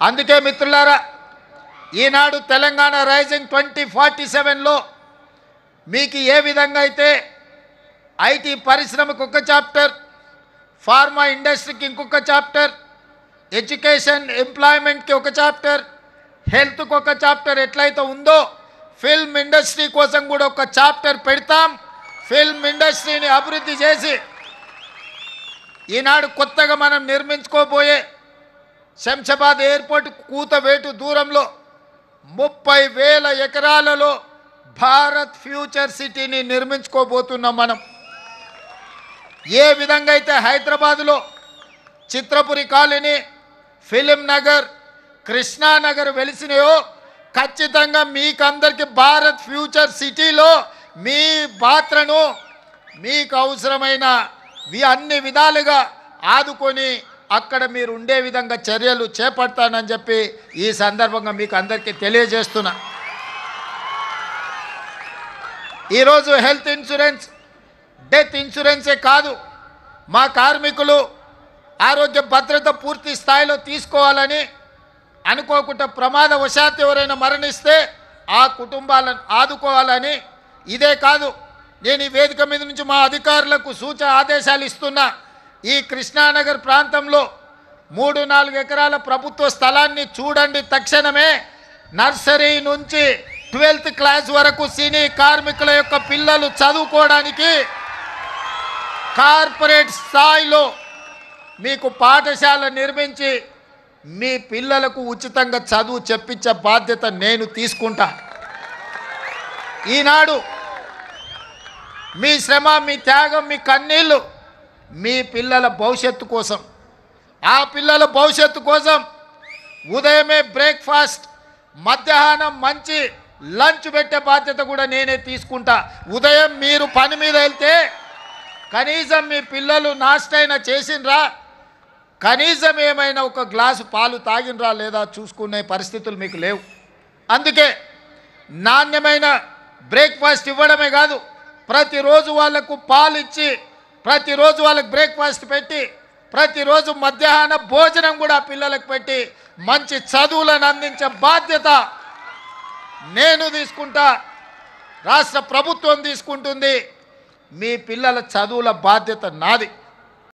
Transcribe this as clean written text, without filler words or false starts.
అందుకే మిత్రులారా ఈనాడు తెలంగాణ రైజింగ్ 2047 లో మీకు ఏ విధంగా అయితే ఐటీ పరిశ్రమకు ఒక చాప్టర్, ఫార్మా ఇండస్ట్రీకి ఇంకొక చాప్టర్, ఎడ్యుకేషన్ ఎంప్లాయ్మెంట్కి ఒక చాప్టర్, హెల్త్కి ఒక చాప్టర్ ఎట్లయితే ఉందో ఫిల్మ్ ఇండస్ట్రీ కోసం కూడా ఒక చాప్టర్ పెడతాం. ఫిల్మ్ ఇండస్ట్రీని అభివృద్ధి చేసి ఈనాడు కొత్తగా మనం నిర్మించుకోబోయే శంషాబాద్ ఎయిర్పోర్ట్ కూతవేటు దూరంలో 30,000 ఎకరాలలో భారత్ ఫ్యూచర్ సిటీని నిర్మించుకోబోతున్నాం. మనం ఏ విధంగా అయితే హైదరాబాదులో చిత్రపురి కాలనీ, ఫిలిం నగర్, కృష్ణానగర్ వెలిసినాయో ఖచ్చితంగా మీకందరికీ భారత్ ఫ్యూచర్ సిటీలో మీ పాత్రను మీకు అవసరమైన అన్ని విధాలుగా ఆదుకొని అక్కడ మీరు ఉండే విధంగా చర్యలు చేపడతానని చెప్పి ఈ సందర్భంగా మీకు అందరికీ తెలియజేస్తున్నా. ఈరోజు హెల్త్ ఇన్సూరెన్స్, డెత్ ఇన్సూరెన్సే కాదు, మా కార్మికులు ఆరోగ్య భద్రత పూర్తి స్థాయిలో తీసుకోవాలని, అనుకోకుండా ప్రమాదవశాత్తు ఎవరైనా మరణిస్తే ఆ కుటుంబాలను ఆదుకోవాలని. ఇదే కాదు, నేను ఈ వేదిక మీద నుంచి మా అధికారులకు సూచన ఆదేశాలు ఇస్తున్నా. ఈ కృష్ణానగర్ ప్రాంతంలో 3-4 ఎకరాల ప్రభుత్వ స్థలాన్ని చూడండి. తక్షణమే నర్సరీ నుంచి 12th క్లాస్ వరకు సినీ కార్మికుల యొక్క పిల్లలు చదువుకోవడానికి కార్పొరేట్ స్థాయిలో మీకు పాఠశాల నిర్మించి మీ పిల్లలకు ఉచితంగా చదువు చెప్పించే బాధ్యత నేను తీసుకుంటా. ఈనాడు మీ శ్రమ, మీ త్యాగం, మీ కన్నీళ్ళు మీ పిల్లల భవిష్యత్తు కోసం, ఆ పిల్లల భవిష్యత్తు కోసం ఉదయమే బ్రేక్ఫాస్ట్, మధ్యాహ్నం మంచి లంచ్ పెట్టే బాధ్యత కూడా నేనే తీసుకుంటా. ఉదయం మీరు పని మీద వెళ్తే కనీసం మీ పిల్లలు నాష్టైనా చేసినరా, కనీసం ఏమైనా ఒక గ్లాసు పాలు తాగినరా లేదా చూసుకునే పరిస్థితులు మీకు లేవు. అందుకే నాణ్యమైన బ్రేక్ఫాస్ట్ ఇవ్వడమే కాదు, ప్రతిరోజు వాళ్లకు పాలు ఇచ్చి, ప్రతిరోజు వాళ్ళకి బ్రేక్ఫాస్ట్ పెట్టి, ప్రతిరోజు మధ్యాహ్న భోజనం కూడా పిల్లలకు పెట్టి మంచి చదువులను అందించే బాధ్యత నేను తీసుకుంటా, రాష్ట్ర ప్రభుత్వం తీసుకుంటుంది. మీ పిల్లల చదువుల బాధ్యత నాది.